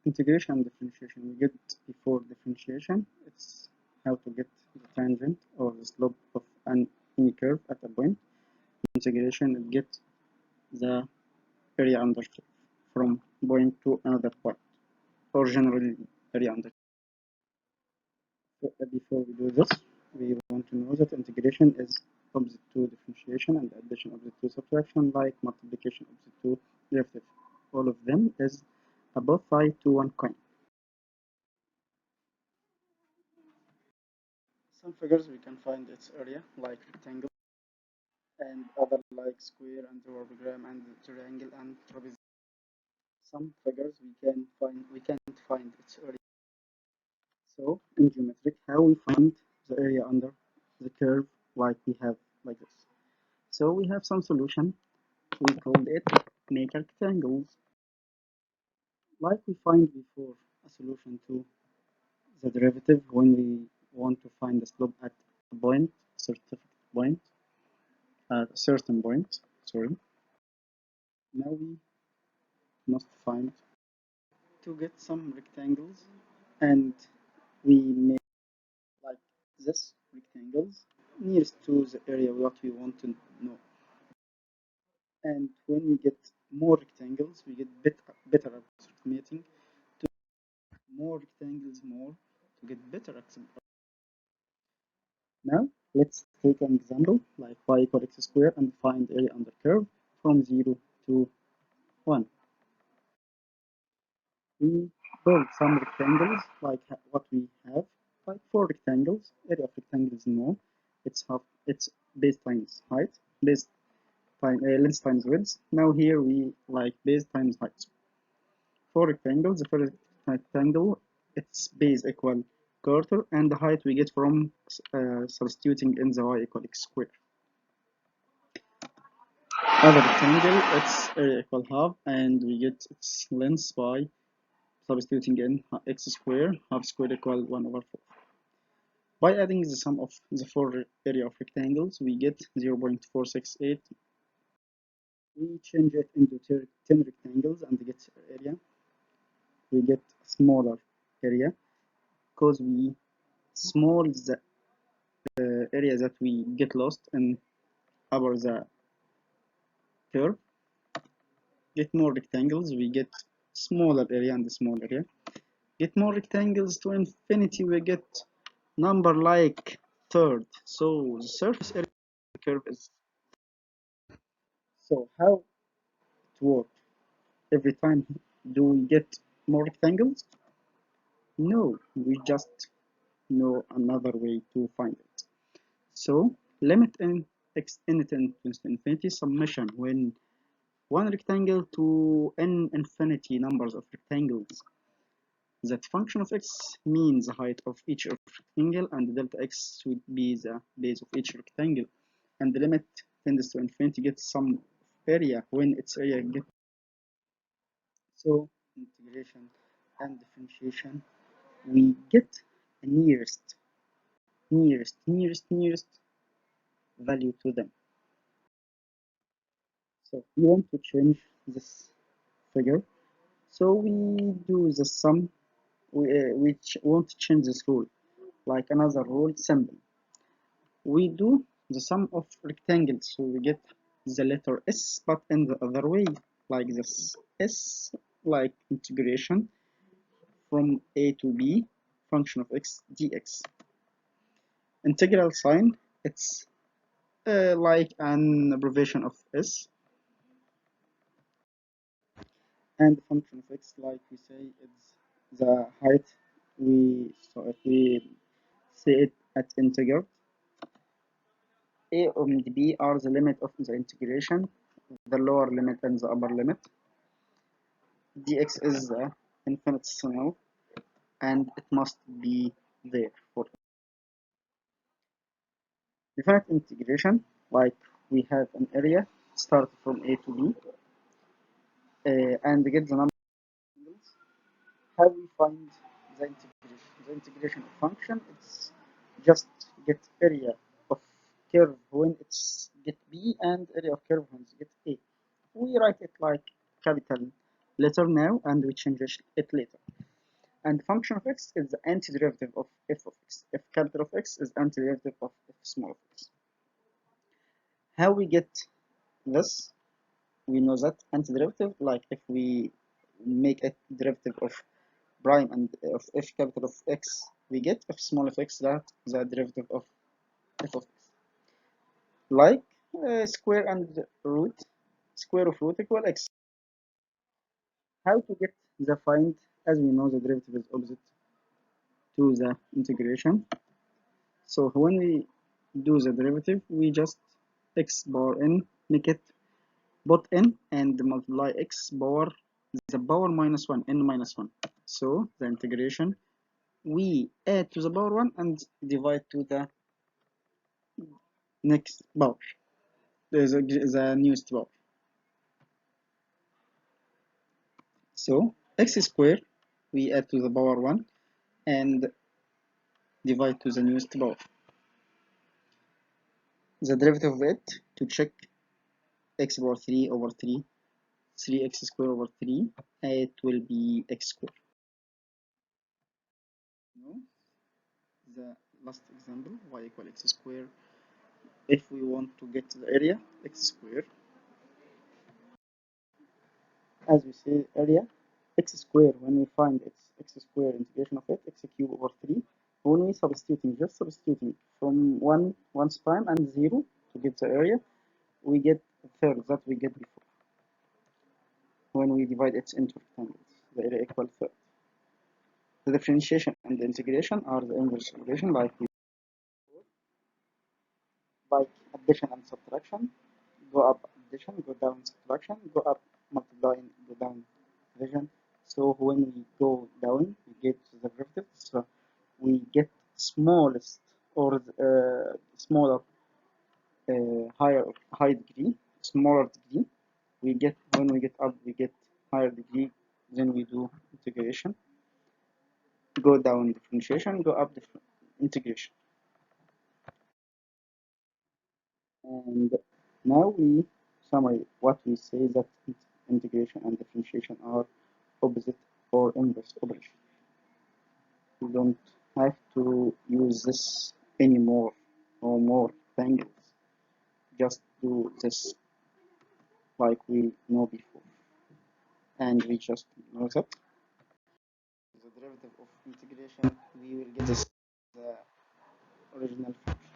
integration and differentiation. We get before differentiation, it's how to get the tangent or the slope of any curve at a point. Integration, it gets the area under curve from point to another point, or generally area under curve. Before we do this, we want to know that integration is opposite to differentiation and addition opposite to subtraction, like multiplication opposite to derivative. All of them is a both side to one coin. Some figures we can find its area like rectangle, and other like square and parallelogram and triangle and trapezoid. Some figures we can't find its area. So in geometric, how we find the area under the curve like we have like this. So we have some solution. We called it make rectangles. Like we find before a solution to the derivative when we want to find the slope at a point, certain point, at a certain point. Sorry. Now we must find to get some rectangles, and we make like this rectangles nearest to the area what we want to know. And when we get more rectangles, we get better approximating to more rectangles more to get better approximation. Now let's take an example like y equal x squared and find area under curve from 0 to 1. We build some rectangles like what we have, like 4 rectangles. Area of rectangle is more. It's base times height, base time length times width. Now here we like base times height. 4 rectangles. The first rectangle, its base equal quarter, and the height we get from substituting in the y equal x squared. Other rectangle, its area equal half, and we get its length by substituting in x squared, half squared equal 1 over 4. By adding the sum of the 4 area of rectangles, we get 0.468. We change it into 10 rectangles and get area. We get a smaller area because we small the area that we get lost in over the curve. Get more rectangles, we get smaller area and small area. Get more rectangles to infinity, we get number like third. So the surface area of the curve is. So how it works? Every time do we get more rectangles? No, we just know another way to find it. So limit in x n tends to infinity summation when one rectangle to n infinity numbers of rectangles. That function of x means the height of each rectangle, and delta x would be the base of each rectangle. And the limit tends to infinity gets some area when its area gets. So integration and differentiation, we get a nearest value to them. So we want to change this figure. So we do the sum, which won't change this rule, like another rule, simple. We do the sum of rectangles, so we get the letter S, but in the other way, like this. S, like integration from a to b, function of x dx. Integral sign, it's like an abbreviation of S, and function of x, like we say, it's the height. So if we say it at integer, a and b are the limit of the integration, the lower limit and the upper limit. Dx is the infinitesimal, and it must be there for definite integration. Like we have an area start from a to b, and get the number of angles. How we find the integration? The integration of function, it's just get area of curve when it's get b and area of curve when it's get a. We write it like capital letter now and we change it later. And function of x is the antiderivative of f of x. F capital of x is antiderivative of f small of x. How we get this? We know that antiderivative, like if we make a derivative of prime and of f capital of x, we get f small of x, that the derivative of f of x. Like square and root, square of root equal x. How to get the find? As we know, the derivative is opposite to the integration. So when we do the derivative, we just x power n, make it put n and multiply x power the power minus 1, n minus 1. So the integration, we add to the power 1 and divide to the next power, the newest power. So x squared, we add to the power 1 and divide to the newest power. The derivative of it, to check x power 3 over 3, 3x squared over 3, it will be x squared. No, the last example, y equal x squared. If we want to get the area, x squared, as we say area, x squared, when we find x squared integration of it, x cube over 3, when we just substituting from 1 one's prime and 0 to get the area, we get a third that we get before. When we divide it into rectangles, the area equal third. The differentiation and the integration are the inverse relation, like addition and subtraction. Go up addition, go down subtraction, go up multiplying, go down division. So when we go down, we get the derivative. So we get smallest or smaller, high degree, smaller degree. We get when we get up, we get higher degree. Then we do integration. Go down differentiation, go up integration. And now we summary what we say, that integration and differentiation are opposite or inverse operation. We don't have to use this anymore, no more tangles. Just do this like we know before. And we just know that the derivative of integration, we will get this the original function.